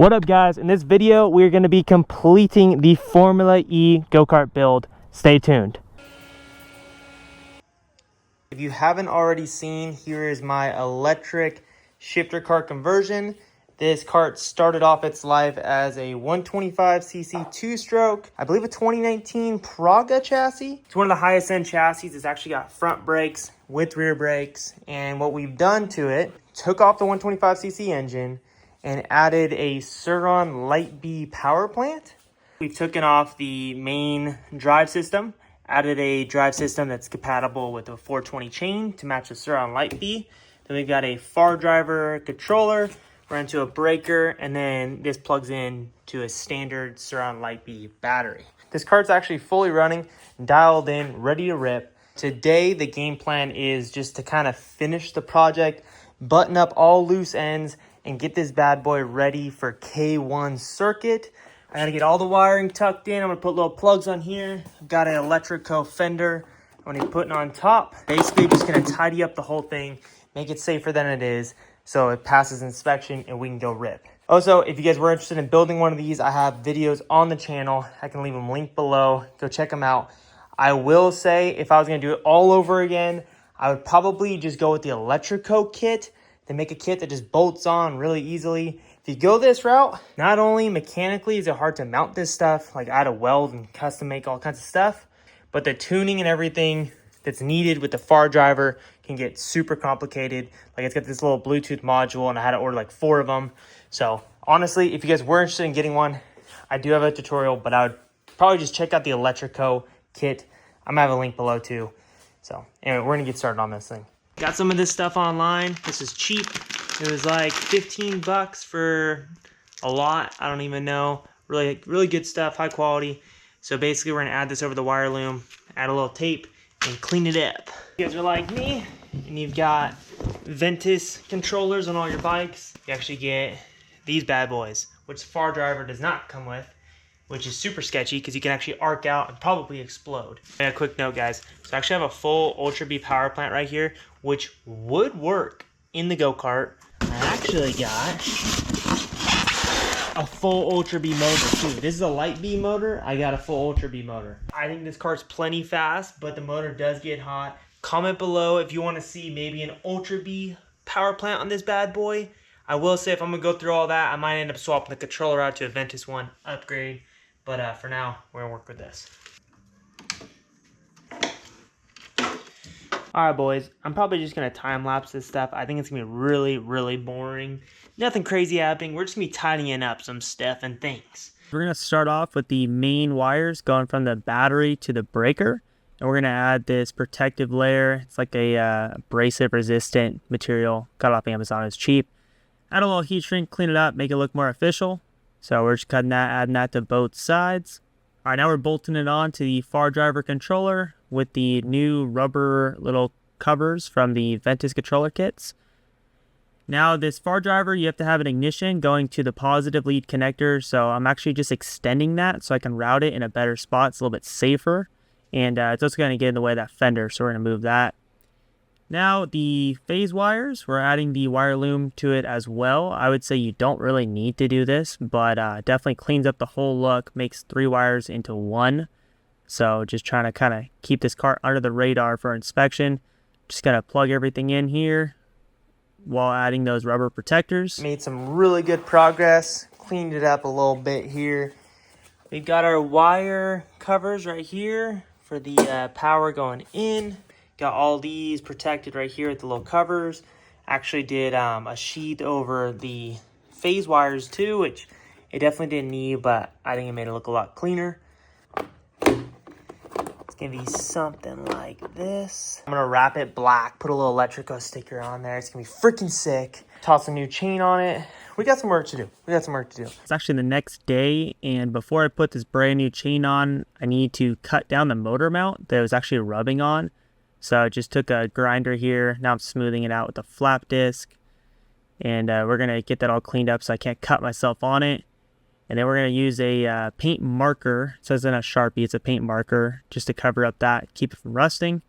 What up guys, in this video we're going to be completing the Formula E go-kart build. Stay tuned. If you haven't already seen, here is my electric shifter cart conversion. This cart started off its life as a 125cc two-stroke, I believe a 2019 Praga chassis. It's one of the highest end chassis. It's actually got front brakes with rear brakes, and what we've done to it, took off the 125cc engine and added a Sur-Ron Light B power plant. We've taken off the main drive system, added a drive system that's compatible with a 420 chain to match the Sur-Ron Light B. Then we've got a far driver controller, run into a breaker, and then this plugs in to a standard Sur-Ron Light B battery. This cart's actually fully running, dialed in, ready to rip. Today, the game plan is just to kind of finish the project, button up all loose ends, and get this bad boy ready for K1 circuit. I gotta get all the wiring tucked in. I'm gonna put little plugs on here. I've got an Electro fender I'm gonna be putting on top. Basically just gonna tidy up the whole thing, make it safer than it is, so it passes inspection and we can go rip. Also, if you guys were interested in building one of these, I have videos on the channel. I can leave them linked below. Go check them out. I will say, if I was gonna do it all over again, I would probably just go with the Electro kit. They make a kit that just bolts on really easily. If you go this route, not only mechanically is it hard to mount this stuff, like I had to weld and custom make all kinds of stuff, but the tuning and everything that's needed with the far driver can get super complicated. Like it's got this little Bluetooth module and I had to order like 4 of them. So honestly, if you guys were interested in getting one, I do have a tutorial, but I would probably just check out the Electro kit. I'm gonna have a link below too. So anyway, we're gonna get started on this thing. Got some of this stuff online. This is cheap. It was like 15 bucks for a lot. I don't even know. Really good stuff, high quality. So basically we're gonna add this over the wire loom, add a little tape, and clean it up. If you guys are like me, and you've got Ventus controllers on all your bikes, you actually get these bad boys, which the far driver does not come with, which is super sketchy because you can actually arc out and probably explode. And a quick note, guys. So I actually have a full Ultra B power plant right here, which would work in the go-kart. I actually got a full Ultra B motor too. This is a Light B motor. I got a full Ultra B motor. I think this cart's plenty fast, but the motor does get hot. Comment below if you want to see maybe an Ultra B power plant on this bad boy. I will say if I'm gonna go through all that, I might end up swapping the controller out to a Ventus one upgrade. But for now, we're gonna work with this. All right, boys, I'm probably just gonna time lapse this stuff. I think it's gonna be really boring. Nothing crazy happening. We're just gonna be tidying up some stuff and things. We're gonna start off with the main wires going from the battery to the breaker. And we're gonna add this protective layer. It's like a abrasive resistant material. Got it off Amazon, it's cheap. Add a little heat shrink, clean it up, make it look more official. So we're just cutting that, adding that to both sides. All right, now we're bolting it on to the far driver controller with the new rubber little covers from the Ventus controller kits. Now this far driver, you have to have an ignition going to the positive lead connector. So I'm actually just extending that so I can route it in a better spot. It's a little bit safer. And it's also going to get in the way of that fender. So we're going to move that. Now the phase wires, we're adding the wire loom to it as well. I would say you don't really need to do this, but definitely cleans up the whole look, makes 3 wires into 1. So just trying to kind of keep this cart under the radar for inspection. Just gotta plug everything in here while adding those rubber protectors. Made some really good progress, cleaned it up a little bit here. We've got our wire covers right here for the power going in. Got all these protected right here with the little covers. Actually did a sheath over the phase wires too, which it definitely didn't need, but I think it made it look a lot cleaner. It's gonna be something like this. I'm gonna wrap it black, put a little Electro sticker on there. It's gonna be freaking sick. Toss a new chain on it. We got some work to do. It's actually the next day, and before I put this brand new chain on, I need to cut down the motor mount that was actually rubbing on. So I just took a grinder here. Now I'm smoothing it out with a flap disc. And we're going to get that all cleaned up so I can't cut myself on it. And then we're going to use a paint marker. It says in a Sharpie, it's a paint marker, just to cover up that, keep it from rusting.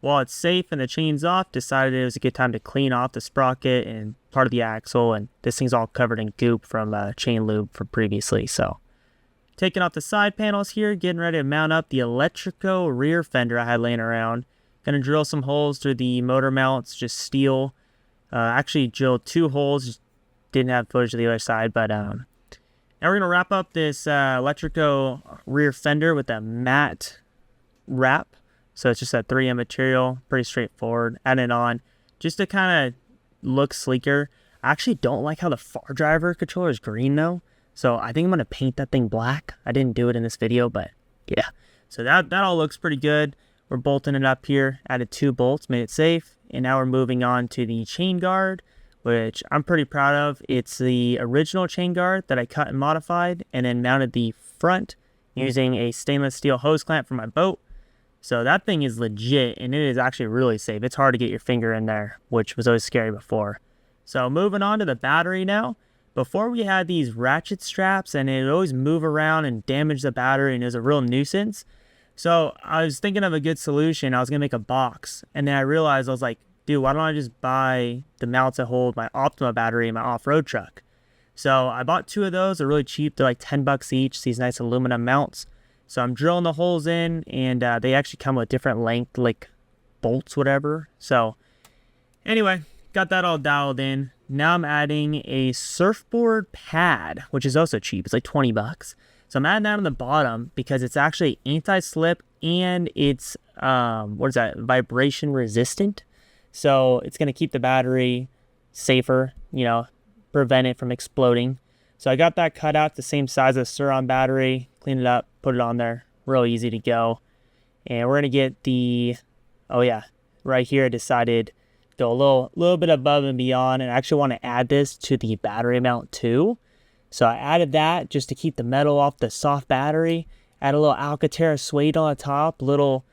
While it's safe and the chain's off, decided it was a good time to clean off the sprocket and part of the axle, and this thing's all covered in goop from chain lube from previously. So taking off the side panels here, getting ready to mount up the Electro rear fender I had laying around. Gonna drill some holes through the motor mounts, just steel. Actually drilled 2 holes, just didn't have footage of the other side, but now we're gonna wrap up this Electro rear fender with a matte wrap. So it's just a 3M material, pretty straightforward. Add it on just to kind of look sleeker. I actually don't like how the far driver controller is green though, so I think I'm gonna paint that thing black. I didn't do it in this video, but yeah. So that all looks pretty good. We're bolting it up here, added 2 bolts, made it safe, and now we're moving on to the chain guard, which I'm pretty proud of. It's the original chain guard that I cut and modified, and then mounted the front using a stainless steel hose clamp from my boat. So that thing is legit, and it is actually really safe. It's hard to get your finger in there, which was always scary before. So moving on to the battery now. Before we had these ratchet straps, and it would always move around and damage the battery, and it was a real nuisance. So I was thinking of a good solution. I was gonna make a box, and then I realized, I was like, dude, why don't I just buy the mounts that hold my Optima battery in my off-road truck? So I bought 2 of those. They're really cheap. They're like 10 bucks each, these nice aluminum mounts. So I'm drilling the holes in, and they actually come with different length, like bolts, whatever. So anyway, got that all dialed in. Now I'm adding a surfboard pad, which is also cheap. It's like 20 bucks. So I'm adding that on the bottom because it's actually anti-slip, and it's, vibration resistant. So it's going to keep the battery safer, you know, prevent it from exploding. So I got that cut out the same size as Sur-On battery, clean it up, put it on there, real easy to go. And we're going to get the, right here I decided to go a little bit above and beyond, and I actually want to add this to the battery mount too. So I added that just to keep the metal off the soft battery. Add a little Alcantara suede on the top, little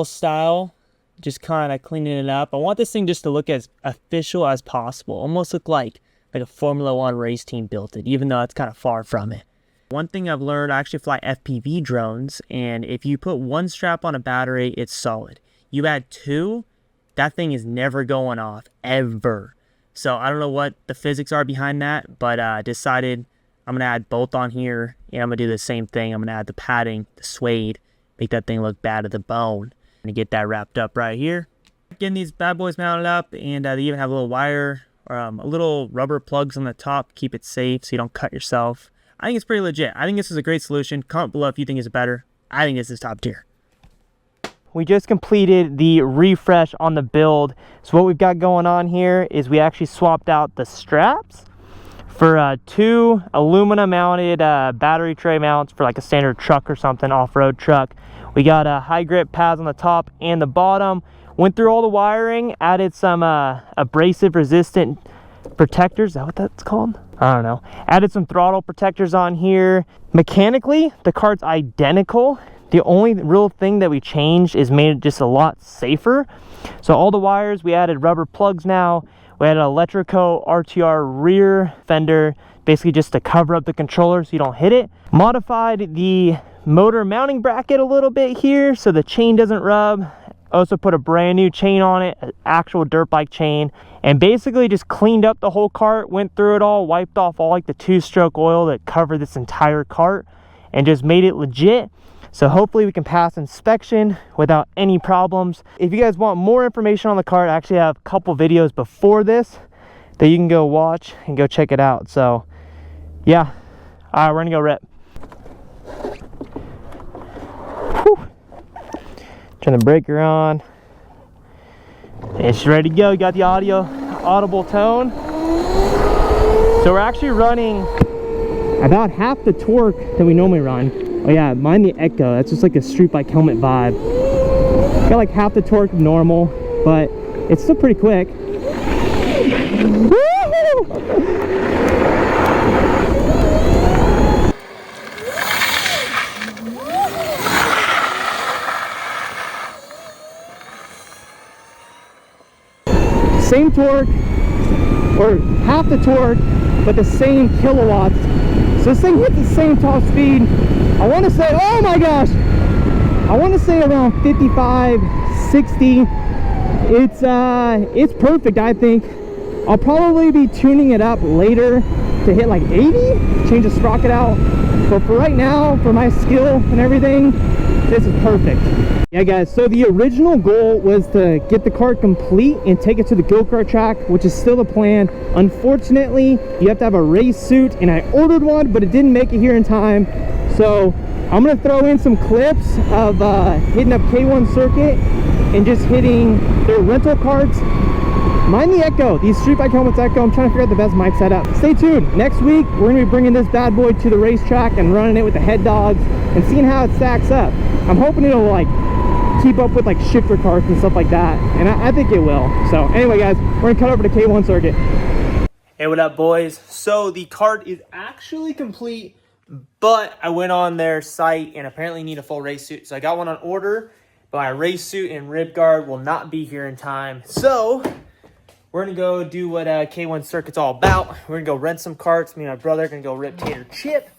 style, just kind of cleaning it up. I want this thing just to look as official as possible, almost look like a Formula 1 race team built it, even though it's kind of far from it. One thing I've learned, I actually fly FPV drones, and if you put 1 strap on a battery, it's solid. You add 2, that thing is never going off, ever. So I don't know what the physics are behind that, but I decided I'm going to add both on here, and I'm going to do the same thing. I'm going to add the padding, the suede, make that thing look bad to the bone. I'm going to get that wrapped up right here. Getting these bad boys mounted up, and they even have a little wire, a little rubber plugs on the top, keep it safe so you don't cut yourself. I think it's pretty legit. I think this is a great solution. Comment below if you think it's better. I think this is top tier. We just completed the refresh on the build. So what we've got going on here is we actually swapped out the straps for 2 aluminum mounted battery tray mounts for like a standard truck or something, off-road truck. We got high grip pads on the top and the bottom. Went through all the wiring, added some abrasive resistant protectors. Is that what that's called? I don't know. Added some throttle protectors on here. Mechanically, the cart's identical. The only real thing that we changed is made it just a lot safer. So all the wires, we added rubber plugs now. We had an Electro RTR rear fender, basically just to cover up the controller so you don't hit it. Modified the motor mounting bracket a little bit here so the chain doesn't rub. Also put a brand new chain on it, an actual dirt bike chain, and basically just cleaned up the whole cart, went through it all, wiped off all like the 2-stroke oil that covered this entire cart, and just made it legit. So hopefully we can pass inspection without any problems. If you guys want more information on the cart, I actually have a couple videos before this that you can go watch and go check it out. So yeah, all right, we're gonna go rip. Whew. Turn the breaker on. It's ready to go. You got the audible tone. So we're actually running about half the torque that we normally run. Oh yeah, mind the echo. That's just like a street bike helmet vibe. Got like half the torque of normal, but it's still pretty quick. Same torque, or half the torque, but the same kilowatts. So this thing hits the same top speed. I want to say, oh my gosh, I want to say around 55, 60. It's perfect, I think. I'll probably be tuning it up later to hit like 80, change the sprocket out. But for right now, for my skill and everything, this is perfect. Yeah guys, so the original goal was to get the kart complete and take it to the go-kart track, which is still the plan. Unfortunately, you have to have a race suit, and I ordered one, but it didn't make it here in time. So I'm gonna throw in some clips of hitting up K1 Circuit and just hitting their rental karts. Mind the echo, these street bike helmets echo. I'm trying to figure out the best mic setup. Stay tuned. Next week, we're gonna be bringing this bad boy to the racetrack and running it with the head dogs and seeing how it stacks up. I'm hoping it'll like keep up with like shifter karts and stuff like that, and I think it will. So anyway guys, we're gonna cut over to K1 Circuit. Hey, what up boys? So the kart is actually complete, but I went on their site and apparently need a full race suit. So I got one on order, but my race suit and rib guard will not be here in time. So we're gonna go do what K1 Circuit's all about. We're gonna go rent some karts. Me and my brother are gonna go rip Tater Chip.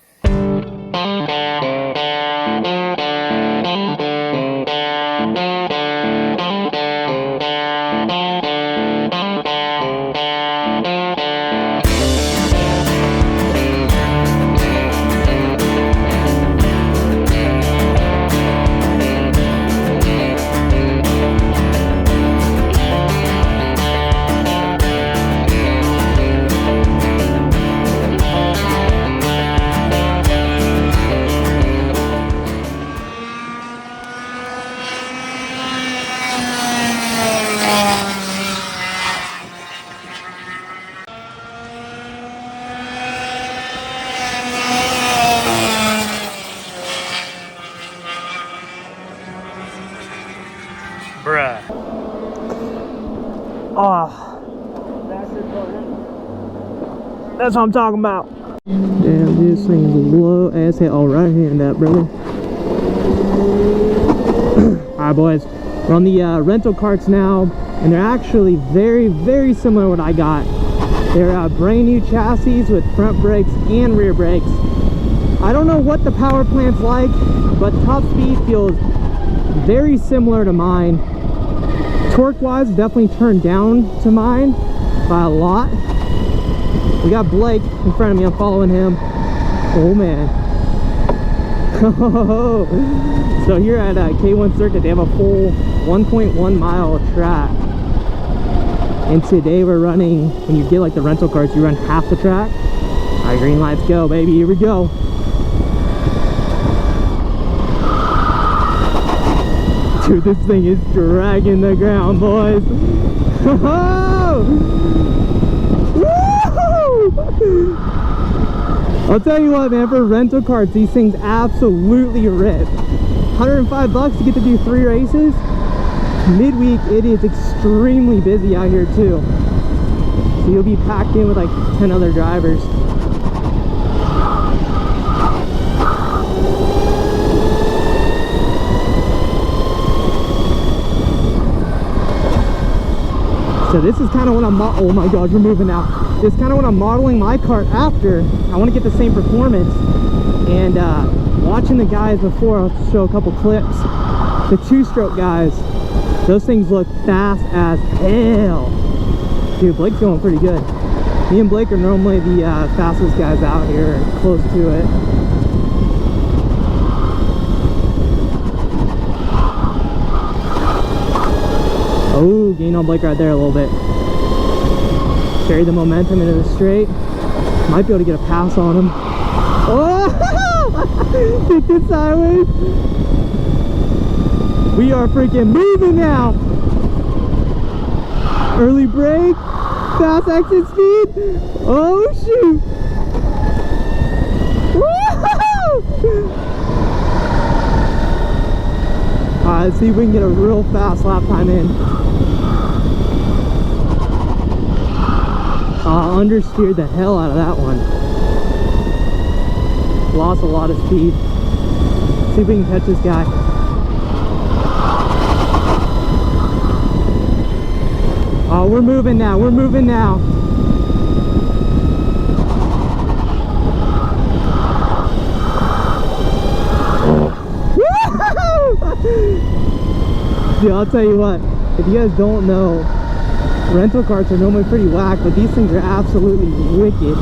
Bruh. Oh, that's what I'm talking about. Damn, this thing's low as hell. Oh, right hand that, brother. Alright, boys. We're on the rental karts now, and they're actually very, very similar to what I got. They're brand new chassis with front brakes and rear brakes. I don't know what the power plant's like, but top speed feels very similar to mine. Torque wise, definitely turned down to mine by a lot. We got Blake in front of me. I'm following him. Oh man. So here at K1 Circuit, they have a full 1.1 mile track, and today we're running, when you get like the rental karts, you run half the track. All right, green lights go, baby. Here we go. Dude, this thing is dragging the ground, boys. I'll tell you what, man, for rental karts, these things absolutely rip. 105 bucks to get to do 3 races. Midweek, it is extremely busy out here too. So you'll be packed in with like 10 other drivers. So this is kind of what I'm, oh my god, we're moving now. This is kind of what I'm modeling my kart after. I want to get the same performance. And watching the guys before, I'll show a couple clips. The 2-stroke guys, those things look fast as hell. Dude, Blake's going pretty good. Me and Blake are normally the fastest guys out here, close to it. Oh, gain on Blake right there a little bit. Carry the momentum into the straight. Might be able to get a pass on him. Oh! Kicked it sideways. We are freaking moving now. Early brake. Fast exit speed. Oh, shoot. Alright, let's see if we can get a real fast lap time in. Understeered the hell out of that one. Lost a lot of speed. See if we can catch this guy. Oh, we're moving now. We're moving now. Dude, I'll tell you what. If you guys don't know, Rental carts are normally pretty whack, but these things are absolutely wicked.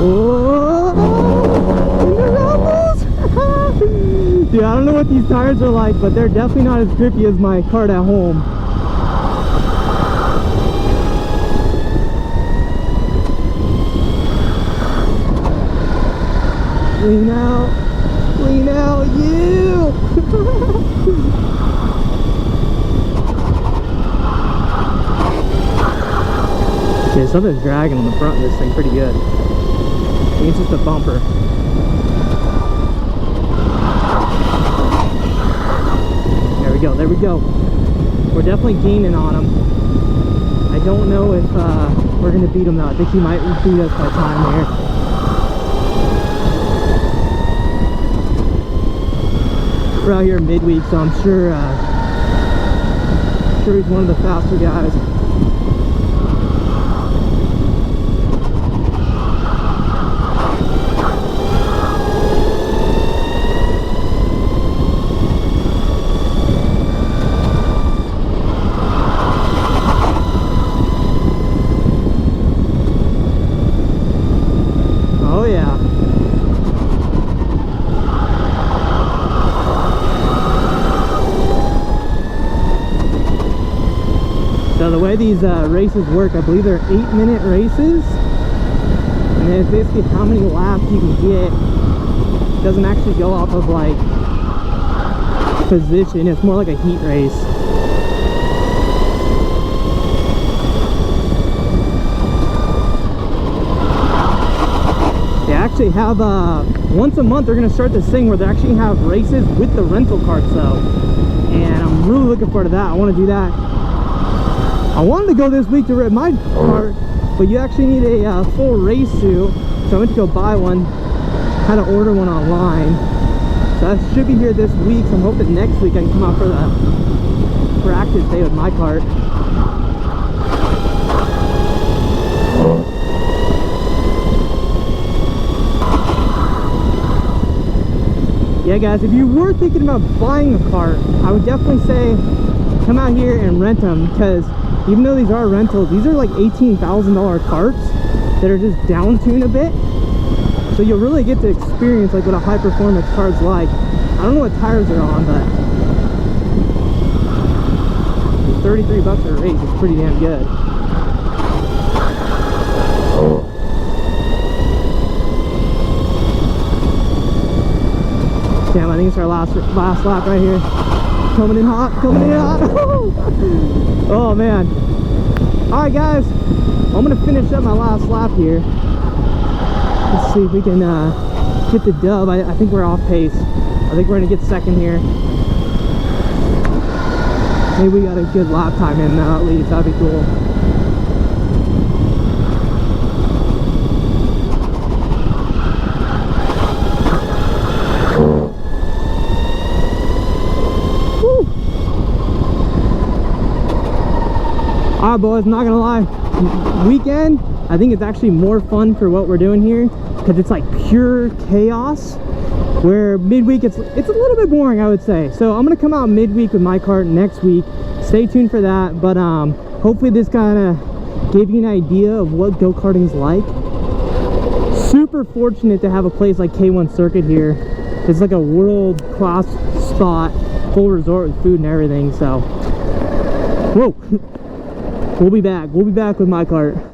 Oh, dude, I don't know what these tires are like, but they're definitely not as grippy as my kart at home. Lean out, you! Okay, something's dragging on the front of this thing pretty good. I think it's just a bumper. There we go, there we go. We're definitely gaining on him. I don't know if we're going to beat him though. I think he might beat us by time here. We're out here midweek, so I'm sure he's one of the faster guys. Oh yeah. So the way these races work, I believe they're 8-minute races, and it's basically how many laps you can get. It doesn't actually go off of like position, it's more like a heat race. They actually have once a month they're going to start this thing where they actually have races with the rental carts though, and I'm really looking forward to that. I want to do that. I wanted to go this week to rip my kart, but you actually need a full race suit, so I went to go buy one. Had to order one online, so that should be here this week. So I'm hoping next week I can come out for the practice day with my kart. Yeah guys, if you were thinking about buying a kart, I would definitely say come out here and rent them, because even though these are rentals, these are like $18,000 carts that are just down-tuned a bit. So you'll really get to experience like what a high-performance kart's like. I don't know what tires they're on, but 33 bucks a race is pretty damn good. Damn, I think it's our last lap right here. Coming in hot, coming in hot. Oh man. Alright guys, I'm gonna finish up my last lap here. Let's see if we can get the dub. I think we're off pace. I think we're gonna get second here. Maybe we got a good lap time in now at least. That'd be cool. Alright boys, not gonna lie, weekend I think it's actually more fun for what we're doing here, because it's like pure chaos, where midweek it's a little bit boring, I would say. So I'm gonna come out midweek with my kart next week. Stay tuned for that, but hopefully this kind of gave you an idea of what go-karting is like. Super fortunate to have a place like K1 Circuit here. It's like a world-class spot, full resort with food and everything. So whoa. We'll be back with my kart.